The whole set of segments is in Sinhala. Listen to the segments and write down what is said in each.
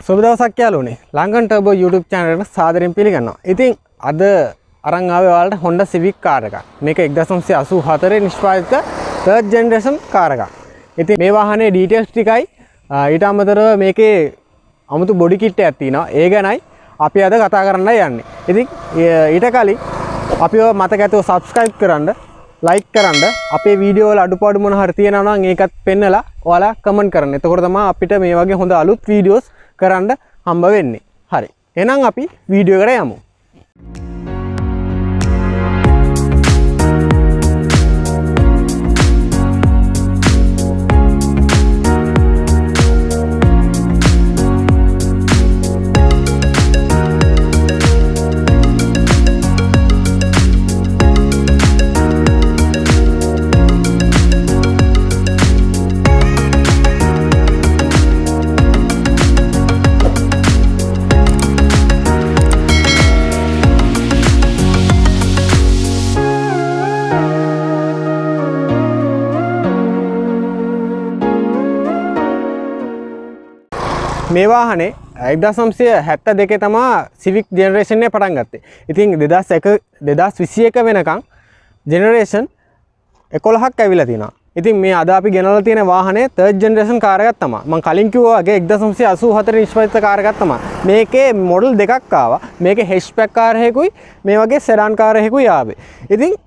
සුබ දවසක් යාළුවනේ. ලංකන් ටර්බෝ YouTube channel එකට සාදරයෙන් පිළිගන්නවා. ඉතින් අද අරන් ආවේ ඔයාලට Honda Civic car එකක්. මේක 1984 නිෂ්පාදිත third generation car එකක්. ඉතින් මේ වාහනේ details ටිකයි ඊට අමතරව මේකේ අමුතු body kit එකක් තියෙනවා. ඒ ගැනයි අපි අද කතා කරන්නයි යන්නේ. ඉතින් ඊට කලින් අපිව මතක ඇතුව subscribe කරන්න, like කරන්න, අපේ වීඩියෝ වල අඩුපාඩු මොන හරි තියෙනවා නම් ඒකත් පෙන්නලා ඔයාලා comment කරන්න. එතකොට තමයි අපිට මේ වගේ හොඳ අලුත් වීඩියෝස් කරන්න හම්බ වෙන්නේ. හරි. එහෙනම් අපි වීඩියෝ එකට යමු. මේ වාහනේ 1972 තමයි Civic generation එක පටන් ගත්තේ. ඉතින් 2021 වෙනකන් generation 11ක් ඇවිල්ලා තිනවා. ඉතින් මේ අද අපි ගෙනල්ලා තියෙන වාහනේ third generation car එකක් තමයි. මම කලින් කිව්වා වගේ 1984 නිෂ්පාදිත car එකක් තමයි. මේකේ model දෙකක් ආවා. මේකේ hatchback car එකකුයි මේ වගේ sedan car එකකුයි ආවේ. ඉතින්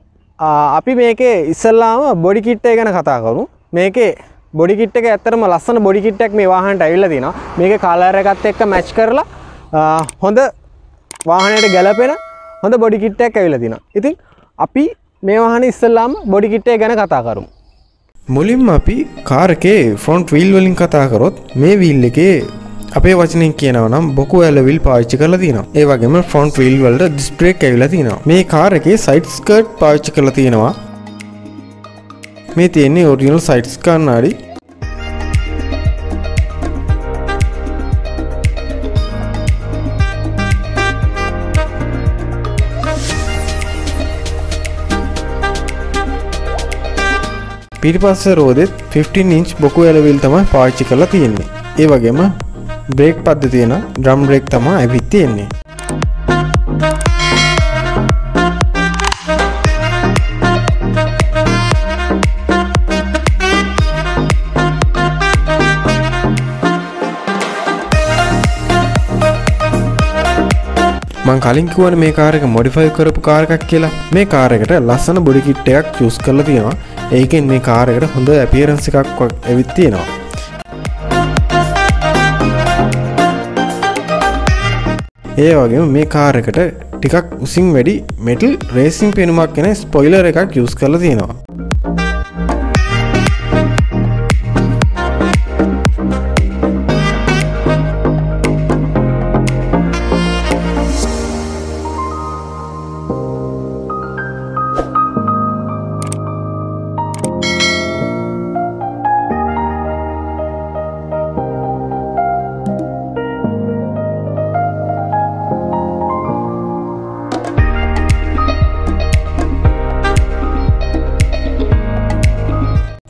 අපි මේකේ ඉස්සල්ලාම body kit එක ගැන කතා කරමු. මේකේ body kit එක ඇත්තටම ලස්සන body kit එකක් මේ වාහනට ඇවිල්ලා තිනවා. මේකේ කලර් එකත් එක්ක මැච් කරලා හොඳ වාහනයට ගැලපෙන හොඳ body kit එකක් ඇවිල්ලා තිනවා. ඉතින් අපි මේ වාහනේ ඉස්සෙල්ලාම body kit එක ගැන කතා කරමු. මුලින්ම අපි කාර් එකේ front wheel වලින් කතා කරොත් මේ wheel එකේ අපේ වචනෙන් කියනවා නම් බොකු ඇල wheel පාවිච්චි කරලා තිනවා. ඒ වගේම front wheel වලට disc brake ඇවිල්ලා තිනවා. මේ කාර් එකේ side skirt පාවිච්චි කරලා තිනවා. මේ තියෙන්නේ ඔරිජිනල් සයිඩ්ස් කන්නාඩි. පිටිපස්සේ රෝදෙත් 15 inch බොකු ඇල wheel තමයි පාවිච්චි කරලා තියෙන්නේ. ඒ වගේම බ්‍රේක් පද්ධතිය නම් drum brake තමයි ඇවිත් තියෙන්නේ. මම කලින් කිව්වනේ මේ කාර් එක modify කරපු කාර් එකක් කියලා. මේ කාර් එකට ලස්සන body kit එකක් use කරලා තියෙනවා. ඒකෙන් මේ කාර් එකට හොඳ appearance එකක් ඇවිත් තියෙනවා. ඒ වගේම මේ කාර් එකට ටිකක් උසින් වැඩි metal racing පෙනුමක් එන spoiler එකක් use කරලා තියෙනවා.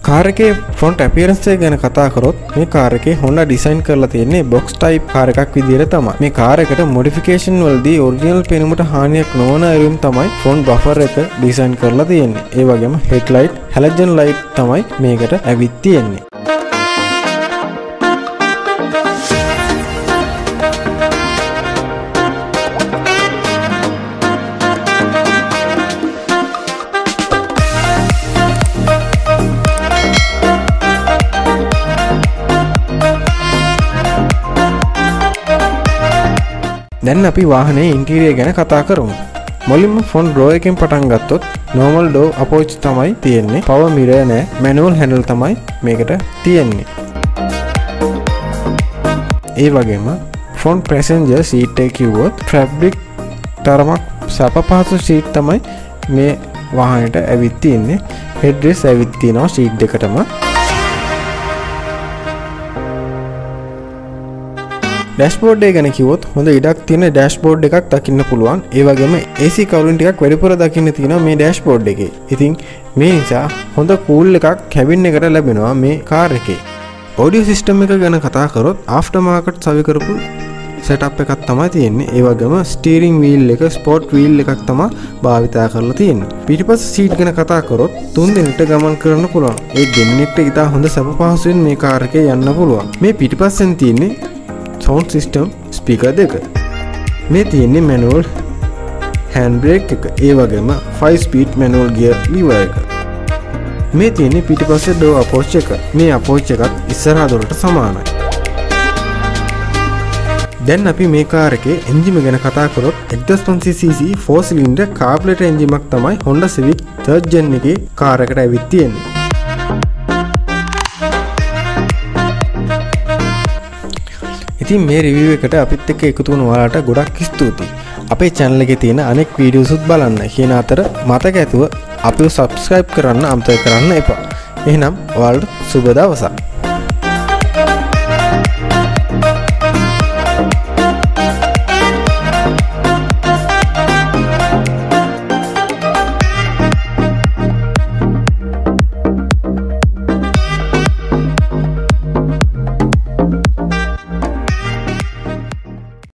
කාර් එකේ front appearance එක ගැන කතා කරොත් මේ කාර් එකේ Honda design කරලා තියෙන්නේ box type කාර් එකක් විදිහට තමයි. මේ කාර් එකට modification වලදී original පෙනුමට හානියක් නොවන අයුරින් තමයි front bumper එක design කරලා තියෙන්නේ. ඒ වගේම headlight, halogen light තමයි මේකට ඇවිත් තියෙන්නේ. දැන් අපි වාහනේ ඉන්ටීරියර් ගැන කතා කරමු. මුලින්ම front door එකෙන් පටන් ගත්තොත් normal door approach තමයි තියෙන්නේ. power mirror නෑ, manual handle තමයි මේකට තියෙන්නේ. ඒ වගේම ෆ්‍රොන්ට් පැසෙන්ජර් සීට් එක කිව්වොත් ෆැබ්‍රික් තරමක් සැප පහසු සීට් තමයි මේ වාහනේට ඇවිත් තියෙන්නේ. හෙඩ් රෙස් ඇවිත් තියෙනවා සීට් එකටම. ඩෑෂ්බෝඩ් එක ගැන කිව්වොත් හොඳ ඉඩක් තියෙන ඩෑෂ්බෝඩ් එකක් දකින්න පුළුවන්. ඒ වගේම AC කවුලින් ටිකක් වැඩිපුර දකින්න තියෙනවා මේ ඩෑෂ්බෝඩ් එකේ. ඉතින් මේ නිසා හොඳ කූල් එකක් කැබින් එකට ලැබෙනවා මේ කාර් එකේ. ඔඩියෝ සිස්ටම් එක ගැන කතා කරොත් ආෆ්ටර් මාකට් සවි කරපු සෙටප් එකක් තමයි තියෙන්නේ. ඒ වගේම ස්ටීරින් වීල් එක ස්පෝර්ට් වීල් එකක් තමයි භාවිතා කරලා තියෙන්නේ. පිටිපස්ස සීට් ගැන කතා කරොත් 3 දෙනෙක්ට ගමන් කරන්න පුළුවන්. ඒ දෙන්නෙක්ට ඉතා හොඳ සැප පහසුවෙන් මේ කාර් එකේ යන්න පුළුවන්. මේ පිටිපස්සෙන් තියෙන්නේ සවුන්ඩ් සිස්ටම් ස්පීකර් දෙක. මේ තියෙන්නේ මැනුවල් හෑන්ඩ් බ්‍රේක් එක. ඒ වගේම 5 ස්පීඩ් මැනුවල් ගියර් ලීවර් එක. මේ තියෙන්නේ පිටිපස්සේ ඩෝර් අපෝච් එක. මේ අපෝච් එකත් ඉස්සරහා දොරට සමානයි. දැන් අපි මේ කාර් එකේ එන්ජිම ගැන කතා කරොත් 1500cc 4 සිලින්ඩර් කාබ්ලෙටර් එන්ජිමක් තමයි Honda Civic 3rd gen එකේ කාර් එකට ඇවිත් තියෙන්නේ. ඉතින් මේ රිවිව් එකට අපිත් එක්ක එකතු වුණ ඔයාලට ගොඩක් ස්තුතියි. අපේ channel එකේ තියෙන අනෙක් වීඩියෝස් උත් බලන්න. කියන අතර මතක ඇතුව අපිව subscribe කරන්න අමතක කරන්න එපා. එහෙනම් ඔයාලට සුබ දවසක්.